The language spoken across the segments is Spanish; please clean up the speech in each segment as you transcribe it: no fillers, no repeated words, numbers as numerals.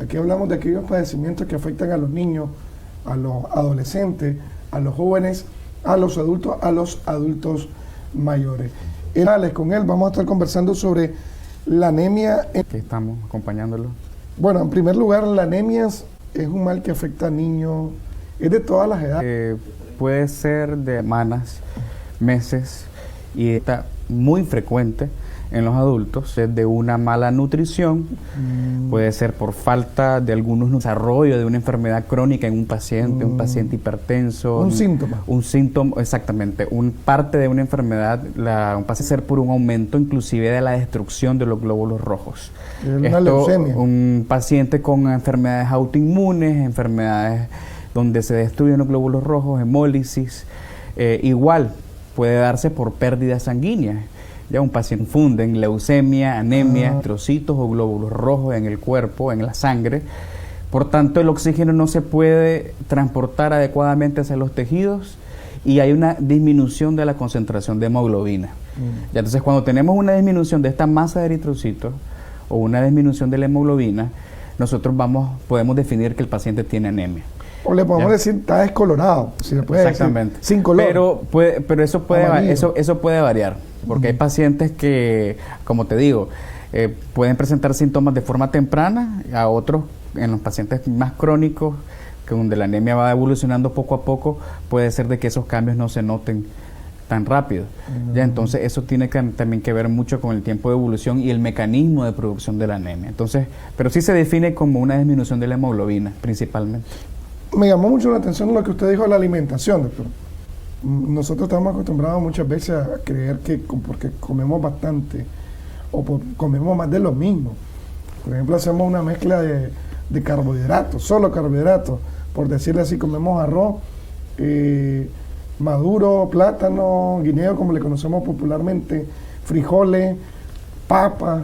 Aquí hablamos de aquellos padecimientos que afectan a los niños, a los adolescentes, a los jóvenes, a los adultos mayores. Con él vamos a estar conversando sobre la anemia. Que estamos acompañándolo. Bueno, en primer lugar, la anemia es un mal que afecta a niños, es de todas las edades. Puede ser de semanas, meses, y está muy frecuente en los adultos, es de una mala nutrición, puede ser por falta de algún desarrollo de una enfermedad crónica en un paciente hipertenso. Un síntoma. Un síntoma, exactamente, parte de una enfermedad, puede ser por un aumento inclusive de la destrucción de los glóbulos rojos. Una leucemia. Un paciente con enfermedades autoinmunes, enfermedades donde se destruyen los glóbulos rojos, hemólisis, igual puede darse por pérdidas sanguíneas. Ya un paciente funde en leucemia, anemia, trocitos o glóbulos rojos en el cuerpo, en la sangre. Por tanto, el oxígeno no se puede transportar adecuadamente hacia los tejidos y hay una disminución de la concentración de hemoglobina. Ya, entonces, cuando tenemos una disminución de esta masa de eritrocitos o una disminución de la hemoglobina, nosotros podemos definir que el paciente tiene anemia. O le podemos decir, está descolorado, si le puede exactamente decir, sin color. Pero eso puede variar, porque hay pacientes que, como te digo, pueden presentar síntomas de forma temprana, a otros, en los pacientes más crónicos, que donde la anemia va evolucionando poco a poco, puede ser de que esos cambios no se noten tan rápido. Ya, entonces eso tiene también que ver mucho con el tiempo de evolución y el mecanismo de producción de la anemia. Entonces, pero sí se define como una disminución de la hemoglobina, principalmente. Me llamó mucho la atención lo que usted dijo de la alimentación, doctor. Nosotros estamos acostumbrados muchas veces a creer que porque comemos bastante o comemos más de lo mismo. Por ejemplo, hacemos una mezcla de carbohidratos, solo carbohidratos. Por decirle así, comemos arroz, maduro, plátano, guineo, como le conocemos popularmente, frijoles, papa,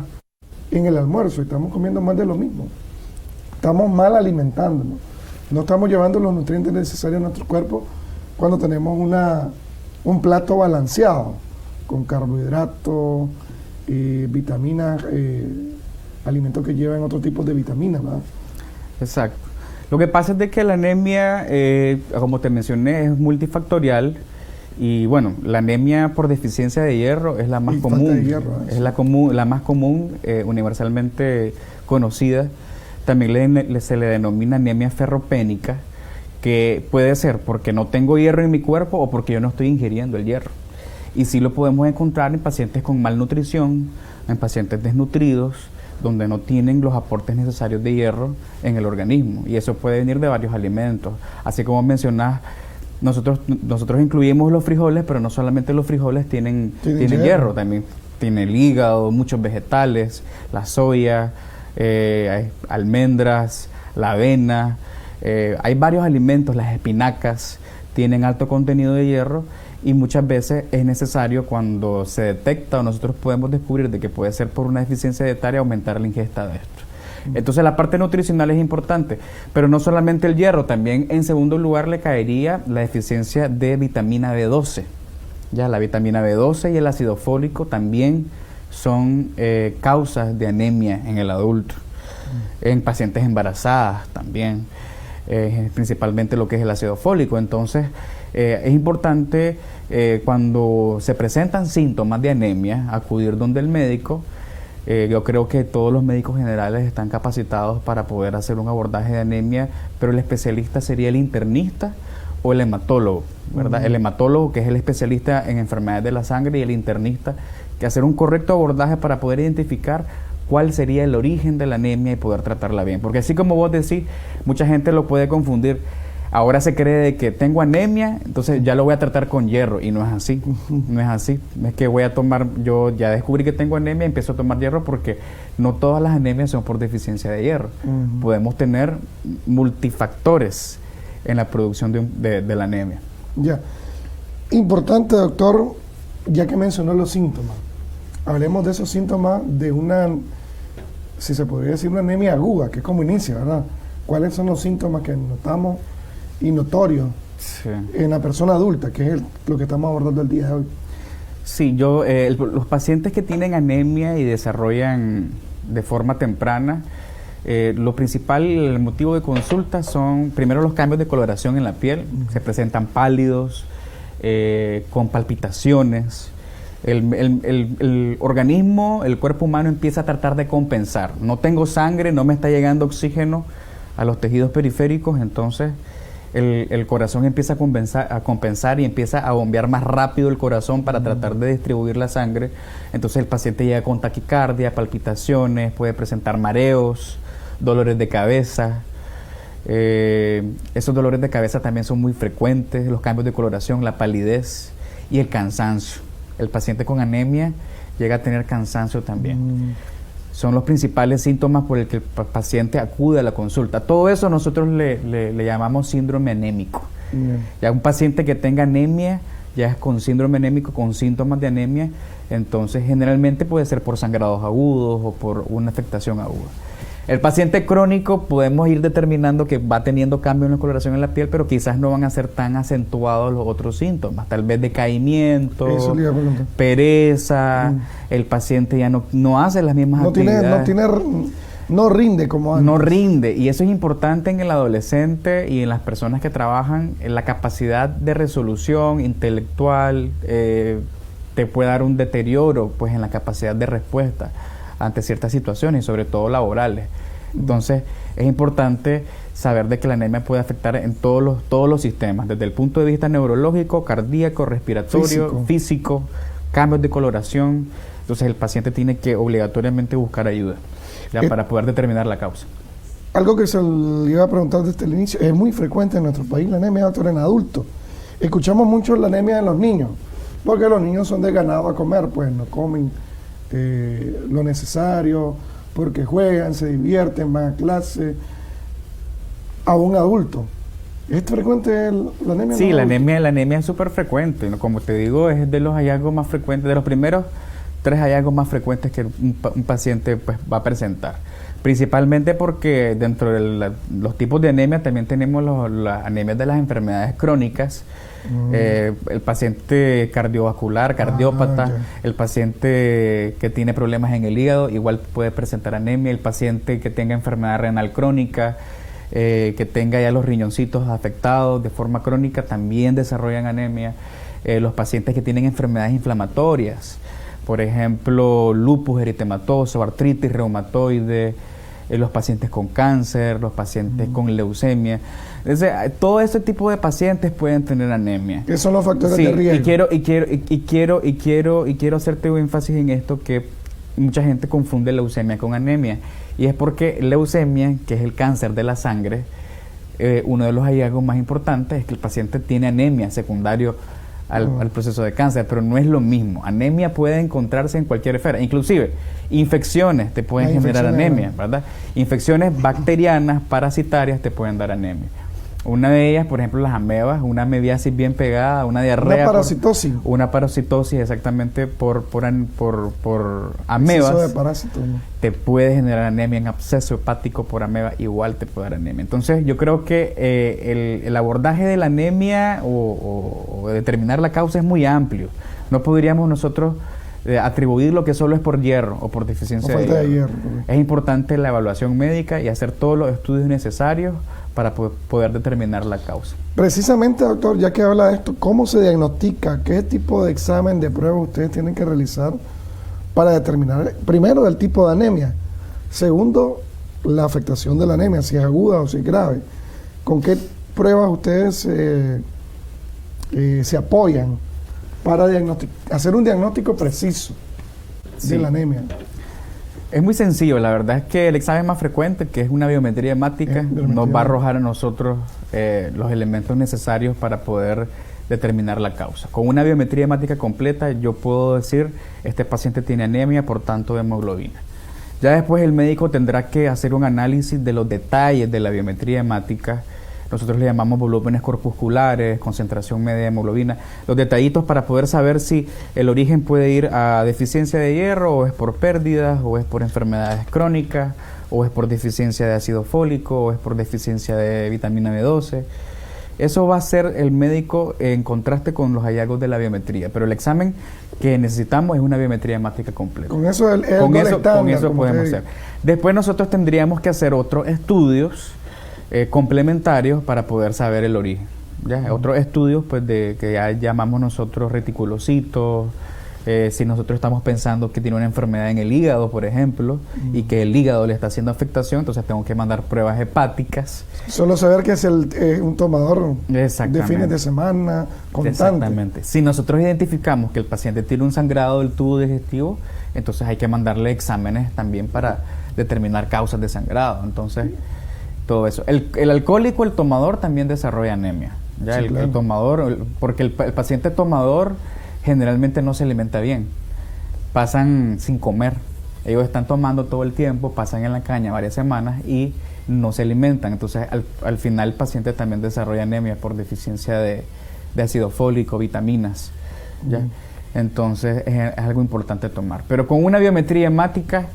en el almuerzo. Y estamos comiendo más de lo mismo. Estamos mal alimentándonos. No estamos llevando los nutrientes necesarios a nuestro cuerpo cuando tenemos un plato balanceado, con carbohidratos, vitaminas, alimentos que llevan otro tipo de vitaminas, ¿verdad? Exacto. Lo que pasa es de que la anemia, como te mencioné, es multifactorial. Y bueno, la anemia por deficiencia de hierro es la más común. Es la más común, universalmente conocida. También se le denomina anemia ferropénica, que puede ser porque no tengo hierro en mi cuerpo o porque yo no estoy ingiriendo el hierro. Y sí lo podemos encontrar en pacientes con malnutrición, en pacientes desnutridos, donde no tienen los aportes necesarios de hierro en el organismo. Y eso puede venir de varios alimentos. Así como mencionás, nosotros incluimos los frijoles, pero no solamente los frijoles tienen hierro, también tiene el hígado, muchos vegetales, la soya, almendras, la avena, hay varios alimentos, las espinacas tienen alto contenido de hierro y muchas veces es necesario, cuando se detecta o nosotros podemos descubrir de que puede ser por una deficiencia dietaria, aumentar la ingesta de esto. Entonces la parte nutricional es importante, pero no solamente el hierro, también en segundo lugar le caería la deficiencia de vitamina B12. Ya la vitamina B12 y el ácido fólico también son causas de anemia en el adulto, en pacientes embarazadas también, principalmente lo que es el ácido fólico. Entonces es importante cuando se presentan síntomas de anemia acudir donde el médico. Yo creo que todos los médicos generales están capacitados para poder hacer un abordaje de anemia, pero el especialista sería el internista o el hematólogo, ¿verdad? El hematólogo, que es el especialista en enfermedades de la sangre, y el internista, que hacer un correcto abordaje para poder identificar cuál sería el origen de la anemia y poder tratarla bien. Porque así como vos decís, mucha gente lo puede confundir. Ahora se cree de que tengo anemia, entonces ya lo voy a tratar con hierro, y no es así. No es así. Es que yo ya descubrí que tengo anemia y empiezo a tomar hierro, porque no todas las anemias son por deficiencia de hierro. Podemos tener multifactores en la producción de la anemia. Ya. Importante, doctor, ya que mencionó los síntomas. Hablemos de esos síntomas de una, si se podría decir, una anemia aguda, que es como inicia, ¿verdad? ¿Cuáles son los síntomas que notamos y notorios en la persona adulta, que es lo que estamos abordando el día de hoy? Sí, los pacientes que tienen anemia y desarrollan de forma temprana, Lo principal, el motivo de consulta son primero los cambios de coloración en la piel. Se presentan pálidos, con palpitaciones. El organismo, el cuerpo humano empieza a tratar de compensar. No tengo sangre, no me está llegando oxígeno a los tejidos periféricos, entonces el corazón empieza a compensar y empieza a bombear más rápido el corazón para tratar de distribuir la sangre. Entonces el paciente llega con taquicardia, palpitaciones, puede presentar mareos, dolores de cabeza. Esos dolores de cabeza también son muy frecuentes, los cambios de coloración, la palidez y el cansancio. El paciente con anemia llega a tener cansancio también. Son los principales síntomas por el que el paciente acude a la consulta. Todo eso nosotros le llamamos síndrome anémico. Ya un paciente que tenga anemia, ya es con síndrome anémico, con síntomas de anemia, entonces generalmente puede ser por sangrados agudos o por una afectación aguda. El paciente crónico podemos ir determinando que va teniendo cambios en la coloración en la piel, pero quizás no van a ser tan acentuados los otros síntomas, tal vez decaimiento, pereza, el paciente ya no hace las mismas actividades. No rinde como antes. No rinde, y eso es importante en el adolescente y en las personas que trabajan, en la capacidad de resolución intelectual, te puede dar un deterioro pues en la capacidad de respuesta ante ciertas situaciones, sobre todo laborales. Entonces, es importante saber de que la anemia puede afectar en todos los sistemas, desde el punto de vista neurológico, cardíaco, respiratorio, físico, cambios de coloración. Entonces, el paciente tiene que obligatoriamente buscar ayuda para poder determinar la causa. Algo que se le iba a preguntar desde el inicio, es muy frecuente en nuestro país la anemia, doctor, en adultos. Escuchamos mucho la anemia en los niños, porque los niños son desganados a comer, pues no comen lo necesario, porque juegan, se divierten, van a clase. A un adulto, ¿es frecuente la anemia? Sí, la anemia es súper frecuente, ¿no? Como te digo, es de los hallazgos más frecuentes, de los primeros 3 hallazgos más frecuentes que un paciente pues, va a presentar. Principalmente porque dentro de los tipos de anemia también tenemos las anemias de las enfermedades crónicas. El paciente cardiovascular, cardiópata, el paciente que tiene problemas en el hígado igual puede presentar anemia, el paciente que tenga enfermedad renal crónica, que tenga ya los riñoncitos afectados de forma crónica también desarrollan anemia. Los pacientes que tienen enfermedades inflamatorias, por ejemplo lupus eritematoso, artritis reumatoide, los pacientes con cáncer, los pacientes con leucemia. Entonces, todo este tipo de pacientes pueden tener anemia. ¿Qué son los factores de riesgo? Y quiero hacerte un énfasis en esto, que mucha gente confunde leucemia con anemia. Y es porque leucemia, que es el cáncer de la sangre, uno de los hallazgos más importantes es que el paciente tiene anemia secundario al proceso de cáncer, pero no es lo mismo. Anemia puede encontrarse en cualquier esfera, inclusive infecciones te pueden generar anemia, ¿verdad? Infecciones bacterianas, parasitarias te pueden dar anemia. Una de ellas, por ejemplo, las amebas, una amebiasis bien pegada, una diarrea. Una parasitosis. Una parasitosis, exactamente, por amebas. Exceso de parásitos, ¿no? Te puede generar anemia, en absceso hepático por ameba, igual te puede dar anemia. Entonces, yo creo que el abordaje de la anemia o determinar la causa es muy amplio. No podríamos nosotros atribuir lo que solo es por hierro o por deficiencia de hierro. Es importante la evaluación médica y hacer todos los estudios necesarios para poder determinar la causa. Precisamente, doctor, ya que habla de esto, ¿cómo se diagnostica? ¿Qué tipo de examen de prueba ustedes tienen que realizar para determinar, primero, el tipo de anemia? Segundo, la afectación de la anemia, si es aguda o si es grave. ¿Con qué pruebas ustedes se apoyan para hacer un diagnóstico preciso de la anemia? Es muy sencillo, la verdad es que el examen más frecuente, que es una biometría hemática, nos va a arrojar a nosotros los elementos necesarios para poder determinar la causa. Con una biometría hemática completa yo puedo decir, este paciente tiene anemia por tanto de hemoglobina. Ya después el médico tendrá que hacer un análisis de los detalles de la biometría hemática. Nosotros le llamamos volúmenes corpusculares, concentración media de hemoglobina, los detallitos para poder saber si el origen puede ir a deficiencia de hierro, o es por pérdidas, o es por enfermedades crónicas, o es por deficiencia de ácido fólico, o es por deficiencia de vitamina B12. Eso va a ser el médico en contraste con los hallazgos de la biometría, pero el examen que necesitamos es una biometría hemática completa. Con eso Con eso podemos hacer. Después nosotros tendríamos que hacer otros estudios complementarios para poder saber el origen. ¿Ya? Otros estudios pues que ya llamamos nosotros reticulocitos. Si nosotros estamos pensando que tiene una enfermedad en el hígado, por ejemplo, y que el hígado le está haciendo afectación, entonces tengo que mandar pruebas hepáticas. Solo saber que es un tomador de fines de semana, constante. Exactamente. Si nosotros identificamos que el paciente tiene un sangrado del tubo digestivo, entonces hay que mandarle exámenes también para determinar causas de sangrado. Entonces, todo eso. El alcohólico, el tomador, también desarrolla anemia. ¿Ya? Sí, claro. El tomador, porque el paciente tomador generalmente no se alimenta bien, pasan sin comer, ellos están tomando todo el tiempo, pasan en la caña varias semanas y no se alimentan, entonces al final el paciente también desarrolla anemia por deficiencia de ácido fólico, vitaminas, ¿ya? Entonces es algo importante tomar, pero con una biometría hemática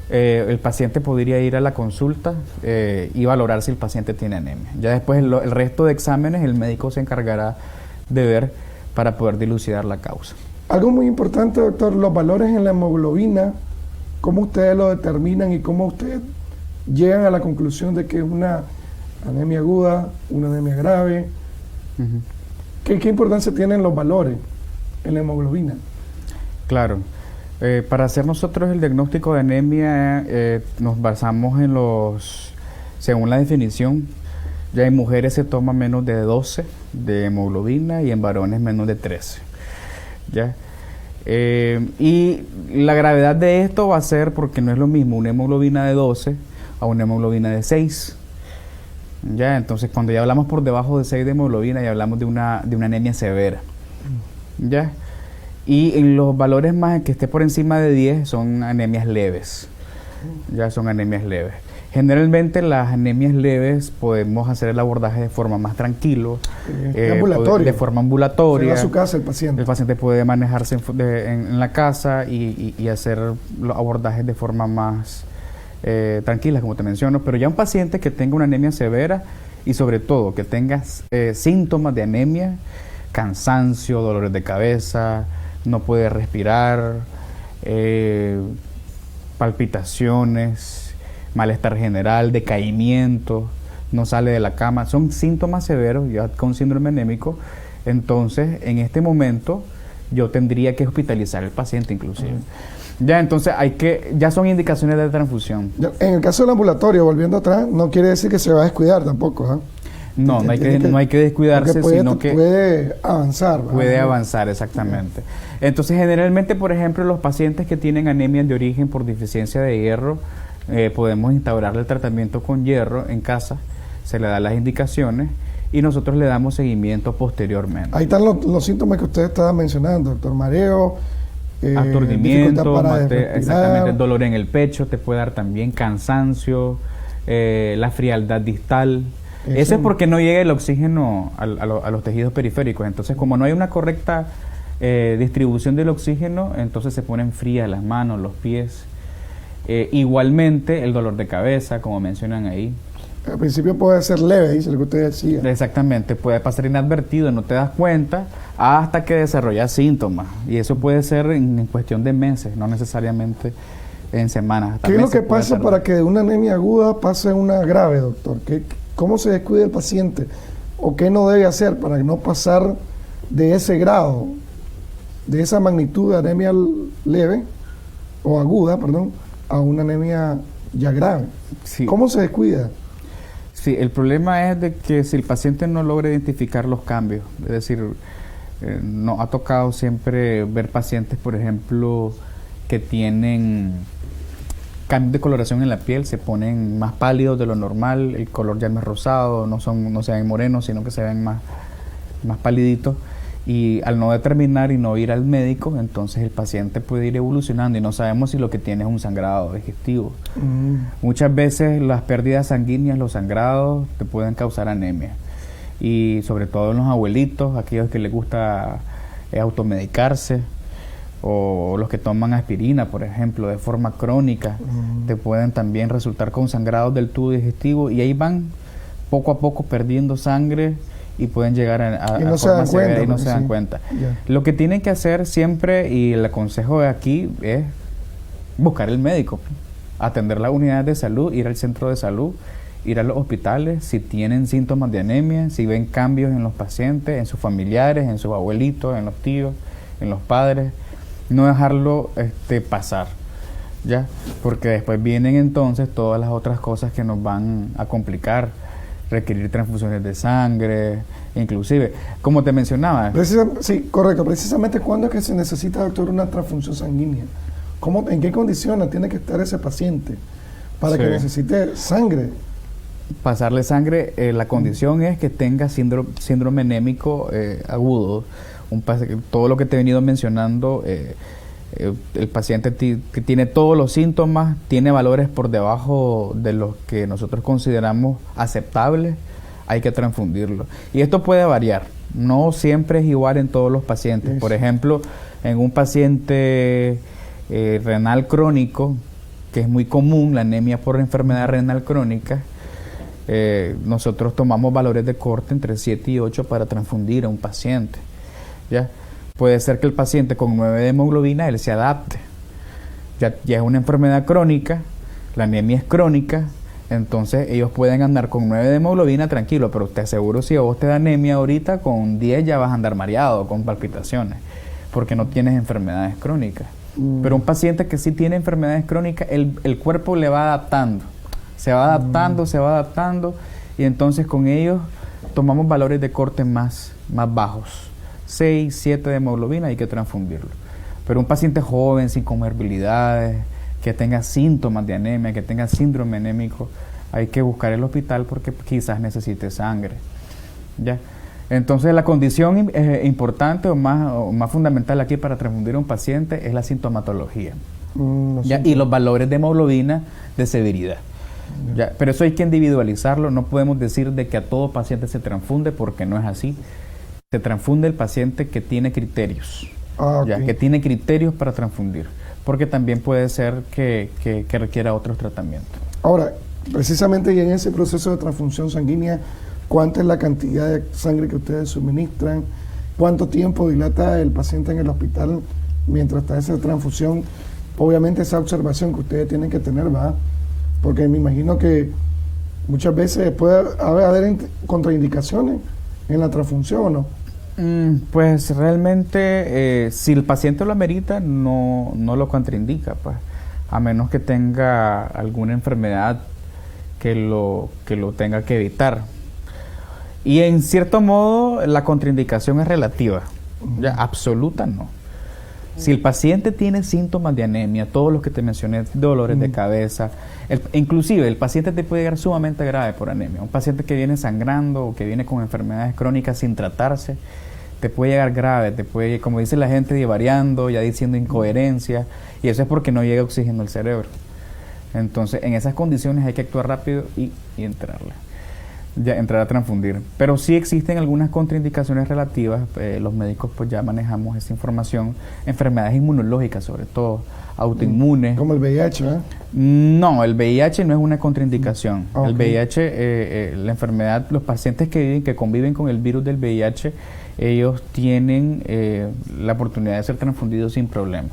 el paciente podría ir a la consulta y valorar si el paciente tiene anemia. Ya después el resto de exámenes el médico se encargará de ver para poder dilucidar la causa. Algo muy importante, doctor, los valores en la hemoglobina, cómo ustedes lo determinan y cómo ustedes llegan a la conclusión de que es una anemia aguda, una anemia grave. ¿Qué importancia tienen los valores en la hemoglobina? Claro. Para hacer nosotros el diagnóstico de anemia nos basamos según la definición. Ya en mujeres se toma menos de 12 de hemoglobina y en varones menos de 13. ¿Ya? Y la gravedad de esto va a ser porque no es lo mismo una hemoglobina de 12 a una hemoglobina de 6. ¿Ya? Entonces cuando ya hablamos por debajo de 6 de hemoglobina ya hablamos de una anemia severa. ¿Ya? Y en los valores más que esté por encima de 10 son anemias leves. Ya son anemias leves. Generalmente las anemias leves podemos hacer el abordaje de forma más tranquilo, de forma ambulatoria. Se va a su casa el paciente. El paciente puede manejarse en la casa y hacer los abordajes de forma más tranquila, como te menciono. Pero ya un paciente que tenga una anemia severa y sobre todo que tenga síntomas de anemia, cansancio, dolores de cabeza, no puede respirar, palpitaciones, malestar general, decaimiento, no sale de la cama, son síntomas severos ya con síndrome anémico. Entonces en este momento yo tendría que hospitalizar al paciente inclusive. Ya entonces ya son indicaciones de transfusión. En el caso del ambulatorio, volviendo atrás, no quiere decir que se va a descuidar tampoco, ¿eh? No hay que descuidarse, sino que puede avanzar. Puede avanzar, exactamente. Entonces generalmente, por ejemplo, los pacientes que tienen anemia de origen por deficiencia de hierro, podemos instaurarle el tratamiento con hierro en casa, se le da las indicaciones y nosotros le damos seguimiento posteriormente. Ahí están los síntomas que usted estaba mencionando, doctor: mareo, aturdimiento, exactamente, dolor en el pecho, te puede dar también cansancio, la frialdad distal. Eso es porque no llega el oxígeno a los tejidos periféricos. Entonces, como no hay una correcta distribución del oxígeno, entonces se ponen frías las manos, los pies. Igualmente el dolor de cabeza, como mencionan ahí. Al principio puede ser leve, dice lo que usted decía. Exactamente, puede pasar inadvertido, no te das cuenta hasta que desarrollas síntomas. Y eso puede ser en cuestión de meses, no necesariamente en semanas. ¿Qué es lo que pasa para que de una anemia aguda pase a una grave, doctor? ¿Cómo se descuida el paciente? ¿O qué no debe hacer para no pasar de ese grado, de esa magnitud de anemia leve o aguda, perdón, a una anemia ya grave? Sí. ¿Cómo se descuida? Sí, el problema es de que si el paciente no logra identificar los cambios, es decir, nos ha tocado siempre ver pacientes, por ejemplo, que tienen cambios de coloración en la piel, se ponen más pálidos de lo normal, el color ya no es rosado, no se ven morenos, sino que se ven más paliditos. Y al no determinar y no ir al médico, entonces el paciente puede ir evolucionando y no sabemos si lo que tiene es un sangrado digestivo. Muchas veces las pérdidas sanguíneas, los sangrados, te pueden causar anemia. Y sobre todo en los abuelitos, aquellos que les gusta automedicarse, o los que toman aspirina, por ejemplo, de forma crónica, te pueden también resultar con sangrados del tubo digestivo y ahí van poco a poco perdiendo sangre y pueden llegar y no a se dan forma severa cuenta, y no porque se dan sí. cuenta. Ya. Lo que tienen que hacer siempre, y el consejo de aquí, es buscar el médico, atender las unidades de salud, ir al centro de salud, ir a los hospitales, si tienen síntomas de anemia, si ven cambios en los pacientes, en sus familiares, en sus abuelitos, en los tíos, en los padres, no dejarlo pasar, ¿ya? Porque después vienen entonces todas las otras cosas que nos van a complicar, requerir transfusiones de sangre, inclusive, como te mencionaba. Sí, correcto. Precisamente, ¿cuándo es que se necesita, doctor, una transfusión sanguínea? ¿En qué condiciones tiene que estar ese paciente para que necesite sangre? Pasarle sangre, la condición es que tenga síndrome anémico agudo. Todo lo que te he venido mencionando, el paciente que tiene todos los síntomas, tiene valores por debajo de los que nosotros consideramos aceptables, hay que transfundirlo. Y esto puede variar, no siempre es igual en todos los pacientes. Por ejemplo, en un paciente renal crónico, que es muy común, la anemia por enfermedad renal crónica, nosotros tomamos valores de corte entre 7 y 8 para transfundir a un paciente, ¿ya? Puede ser que el paciente con 9 de hemoglobina, él se adapte. Ya es una enfermedad crónica, la anemia es crónica, entonces ellos pueden andar con 9 de hemoglobina tranquilo, pero te aseguro, si a vos te da anemia ahorita, con 10 ya vas a andar mareado, con palpitaciones, porque no tienes enfermedades crónicas. Pero un paciente que sí tiene enfermedades crónicas, el cuerpo le va adaptando, se va adaptando, y entonces con ellos tomamos valores de corte más bajos. 6, 7 de hemoglobina, hay que transfundirlo. Pero un paciente joven, sin comorbilidades, que tenga síntomas de anemia, que tenga síndrome anémico, hay que buscar el hospital porque quizás necesite sangre, ¿ya? Entonces la condición importante o más fundamental aquí para transfundir a un paciente es la sintomatología, ¿ya? Y los valores de hemoglobina de severidad. ¿Ya? Pero eso hay que individualizarlo, no podemos decir de que a todo paciente se transfunde porque no es así. Se transfunde el paciente que tiene criterios, ¿ya? Que tiene criterios para transfundir, porque también puede ser que requiera otros tratamientos. Ahora, precisamente y en ese proceso de transfusión sanguínea, ¿cuánta es la cantidad de sangre que ustedes suministran? ¿Cuánto tiempo dilata el paciente en el hospital mientras está esa transfusión? Obviamente esa observación que ustedes tienen que tener, ¿va? Porque me imagino que muchas veces puede haber contraindicaciones en la transfusión, ¿o no? Pues realmente, si el paciente lo amerita, no lo contraindica, pues, a menos que tenga alguna enfermedad que lo tenga que evitar. Y en cierto modo, la contraindicación es relativa, ya absoluta no. Si el paciente tiene síntomas de anemia, todos los que te mencioné, dolores de cabeza, inclusive el paciente te puede llegar sumamente grave por anemia. Un paciente que viene sangrando o que viene con enfermedades crónicas sin tratarse, te puede llegar grave, te puede, como dice la gente, divariando, ya diciendo incoherencia, y eso es porque no llega oxígeno al cerebro. Entonces, en esas condiciones hay que actuar rápido y entrarle. Ya entrar a transfundir. Pero sí existen algunas contraindicaciones relativas, los médicos pues ya manejamos esa información, enfermedades inmunológicas sobre todo, autoinmunes. Como el VIH, ¿verdad? No, el VIH no es una contraindicación. El VIH, la enfermedad, los pacientes que conviven con el virus del VIH, ellos tienen la oportunidad de ser transfundidos sin problema.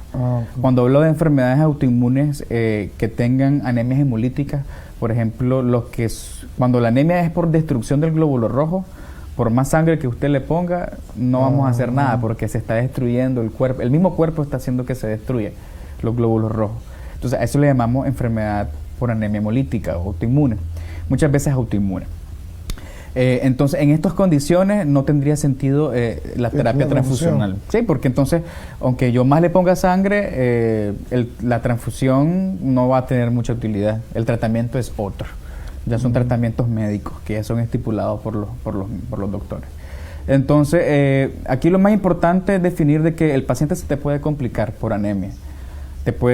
Cuando hablo de enfermedades autoinmunes que tengan anemias hemolíticas, por ejemplo, cuando la anemia es por destrucción del glóbulo rojo, por más sangre que usted le ponga, no vamos a hacer nada porque se está destruyendo el cuerpo. El mismo cuerpo está haciendo que se destruya los glóbulos rojos. Entonces, a eso le llamamos enfermedad por anemia hemolítica o autoinmune. Muchas veces autoinmune. Entonces, en estas condiciones no tendría sentido la terapia transfusional. Sí, porque entonces, aunque yo más le ponga sangre, la transfusión no va a tener mucha utilidad. El tratamiento es otro. Ya son tratamientos médicos que ya son estipulados por los doctores. Entonces, aquí lo más importante es definir de que el paciente se te puede complicar por anemia.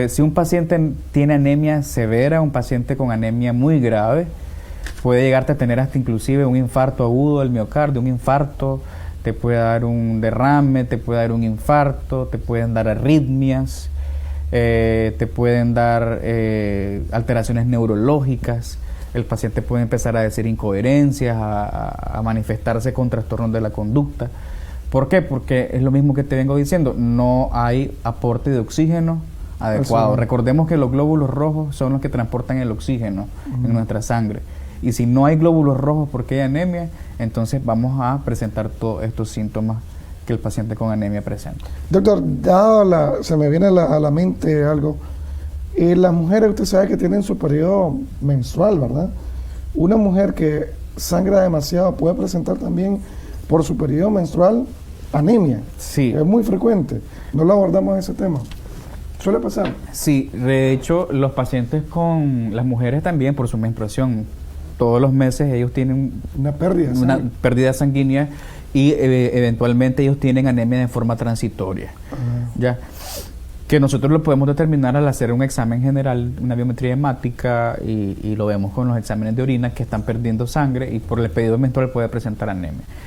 Si un paciente tiene anemia severa, un paciente con anemia muy grave, puede llegarte a tener hasta inclusive un infarto agudo del miocardio, un infarto, te puede dar un derrame, te puede dar un infarto, te pueden dar arritmias, te pueden dar alteraciones neurológicas. el paciente puede empezar a decir incoherencias, a manifestarse con trastornos de la conducta. ¿Por qué? Porque es lo mismo que te vengo diciendo, no hay aporte de oxígeno adecuado. Eso. Recordemos que los glóbulos rojos son los que transportan el oxígeno en nuestra sangre. Y si no hay glóbulos rojos porque hay anemia, entonces vamos a presentar todos estos síntomas que el paciente con anemia presenta. Doctor, se me viene a la mente algo. Las mujeres, usted sabe que tienen su periodo menstrual, ¿verdad? Una mujer que sangra demasiado puede presentar también por su periodo menstrual anemia. Sí. Es muy frecuente. No lo abordamos ese tema. Suele pasar. Sí, de hecho, los pacientes con las mujeres también por su menstruación, todos los meses ellos tienen Una pérdida. una ¿sí? pérdida sanguínea y eventualmente ellos tienen anemia de forma transitoria. Ya que nosotros lo podemos determinar al hacer un examen general, una biometría hemática, y lo vemos con los exámenes de orina que están perdiendo sangre y por el periodo menstrual puede presentar anemia.